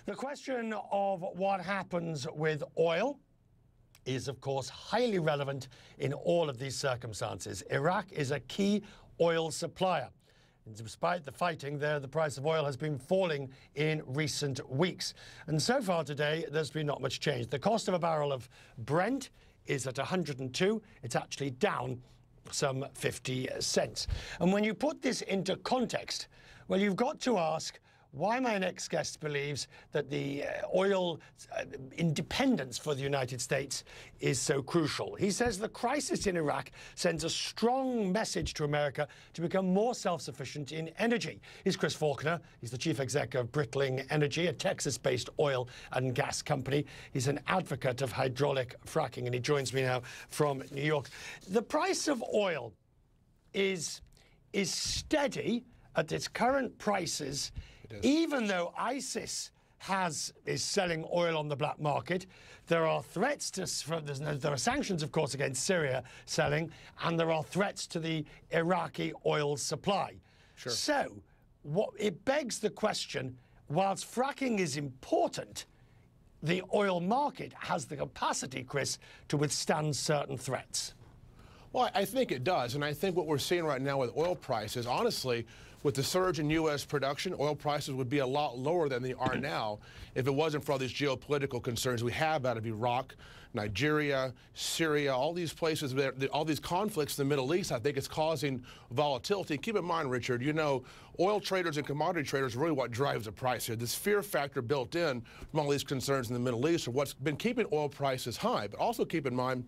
The question of what happens with oil is, of course, highly relevant in all of these circumstances. Iraq is a key oil supplier. And despite the fighting there, the price of oil has been falling in recent weeks. And so far today, there's been not much change. The cost of a barrel of Brent is at 102. It's actually down some 50 cents. And when you put this into context, well, you've got to ask why my next guest believes that the oil independence for the United States is so crucial. He says the crisis in Iraq sends a strong message to America to become more self-sufficient in energy. He's Chris Faulkner. He's the chief exec of Brittling Energy, a Texas-based oil and gas company. He's an advocate of hydraulic fracking, and he joins me now from New York. The price of oil is steady at its current prices, even though ISIS is selling oil on the black market. There are threats there are sanctions, of course, against Syria selling, and there are threats to the Iraqi oil supply. Sure. So it begs the question, whilst fracking is important, the oil market has the capacity, Chris, to withstand certain threats. Well, I think it does, and I think what we're seeing right now with oil prices, honestly, with the surge in U.S. production, oil prices would be a lot lower than they are now if it wasn't for all these geopolitical concerns we have out of Iraq, Nigeria, Syria, all these places, all these conflicts in the Middle East. I think it's causing volatility. Keep in mind, Richard, you know, oil traders and commodity traders are really what drives the price here. This fear factor built in from all these concerns in the Middle East are what's been keeping oil prices high. But also keep in mind,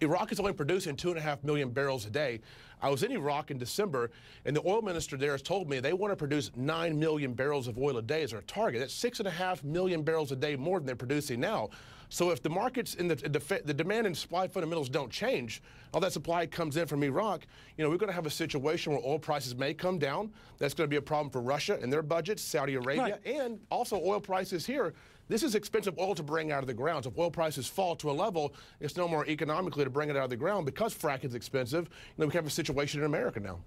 Iraq is only producing 2.5 million barrels a day. I was in Iraq in December, and the oil minister there has told me they want to produce 9 million barrels of oil a day as their target. That's 6.5 million barrels a day more than they're producing now. So if the markets in the demand and supply fundamentals don't change, all that supply comes in from Iraq, you know, we're going to have a situation where oil prices may come down. That's going to be a problem for Russia and their budgets, Saudi Arabia, right, and also oil prices here. This is expensive oil to bring out of the ground. So if oil prices fall to a level, it's no more economically to bring it out of the ground because fracking is expensive. You know, we have a situation in America now.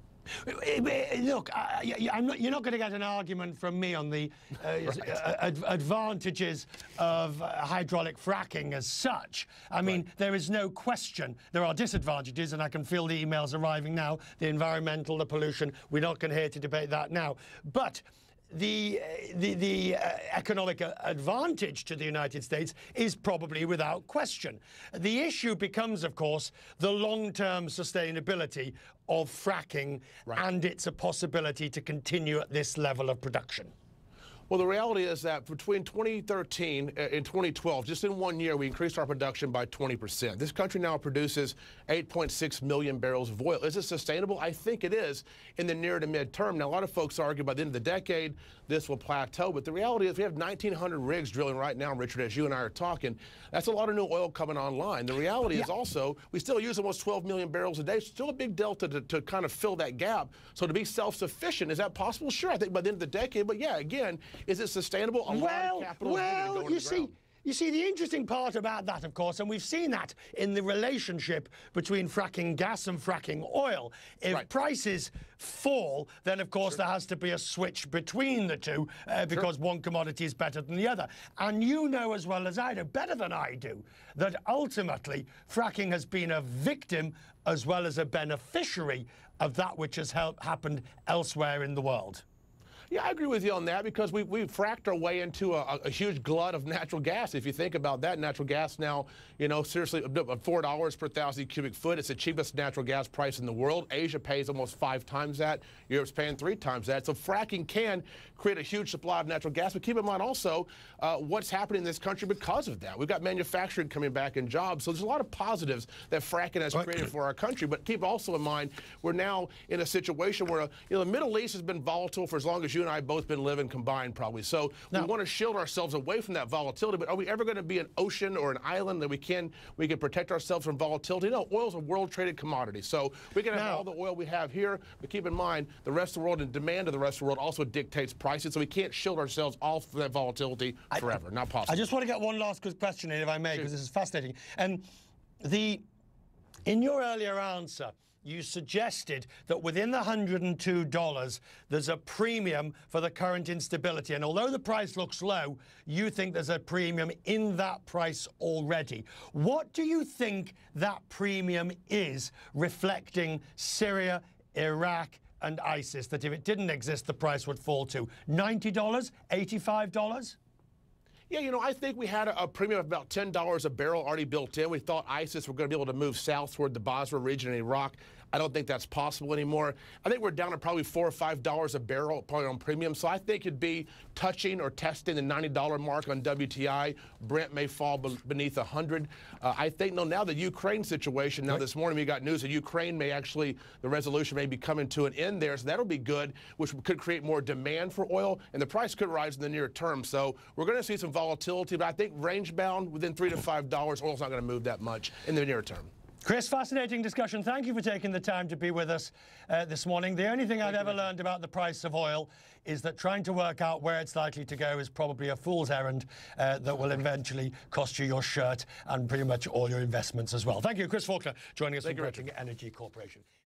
Look, you're not going to get an argument from me on the advantages of hydraulic fracking as such. I mean, there is no question there are disadvantages, and I can feel the emails arriving now, the environmental, the pollution. We're not going to here to debate that now. But the economic advantage to the United States is probably without question. The issue becomes, of course, the long-term sustainability of fracking, right, and it's a possibility to continue at this level of production. Well, the reality is that between 2013 and 2012, just in 1 year, we increased our production by 20%. This country now produces 8.6 million barrels of oil. Is it sustainable? I think it is in the near to mid-term. Now, a lot of folks argue by the end of the decade, this will plateau. But the reality is we have 1,900 rigs drilling right now, Richard, as you and I are talking. That's a lot of new oil coming online. The reality is also we still use almost 12 million barrels a day. Still a big delta to kind of fill that gap. So to be self-sufficient, is that possible? Sure, I think by the end of the decade. But yeah, again, is it sustainable? A lot of capital you see, the interesting part about that, of course, and we've seen that in the relationship between fracking gas and fracking oil. If prices fall, then, of course, there has to be a switch between the two because one commodity is better than the other. And you know as well as I do, better than I do, that ultimately fracking has been a victim as well as a beneficiary of that which has happened elsewhere in the world. Yeah, I agree with you on that because we've fracked our way into a huge glut of natural gas. If you think about that, natural gas now, you know, seriously, $4 per 1,000 cubic foot. It's the cheapest natural gas price in the world. Asia pays almost 5 times that. Europe's paying 3 times that. So fracking can create a huge supply of natural gas. But keep in mind also what's happening in this country because of that. We've got manufacturing coming back in jobs. So there's a lot of positives that fracking has created for our country. But keep also in mind, we're now in a situation where, you know, the Middle East has been volatile for as long as you and I both been living combined probably. So we want to shield ourselves away from that volatility, but are we ever going to be an ocean or an island that we can protect ourselves from volatility? No, oil's a world traded commodity. So we can have all the oil we have here, but keep in mind the rest of the world and demand of the rest of the world also dictates prices. So we can't shield ourselves off from that volatility forever. Not possible. I just want to get one last question in, if I may, because this is fascinating. And in your earlier answer, you suggested that within the $102, there's a premium for the current instability. And although the price looks low, you think there's a premium in that price already. What do you think that premium is, reflecting Syria, Iraq, and ISIS, that if it didn't exist, the price would fall to $90, $85? Yeah, you know, I think we had a premium of about $10 a barrel already built in. We thought ISIS were going to be able to move south toward the Basra region in Iraq. I don't think that's possible anymore. I think we're down to probably $4 or $5 a barrel, probably on premium. So I think it'd be touching or testing the $90 mark on WTI. Brent may fall beneath 100. I think now the Ukraine situation. Now this morning we got news that Ukraine may actually, the resolution may be coming to an end there. So that'll be good, which could create more demand for oil, and the price could rise in the near term. So we're going to see some volatility, but I think range bound within $3 to $5. Oil's not going to move that much in the near term. Chris, fascinating discussion. Thank you for taking the time to be with us this morning. The only thing I've ever learned about the price of oil is that trying to work out where it's likely to go is probably a fool's errand that will eventually cost you your shirt and pretty much all your investments as well. Thank you, Chris Faulkner, joining us from Britain Energy Corporation.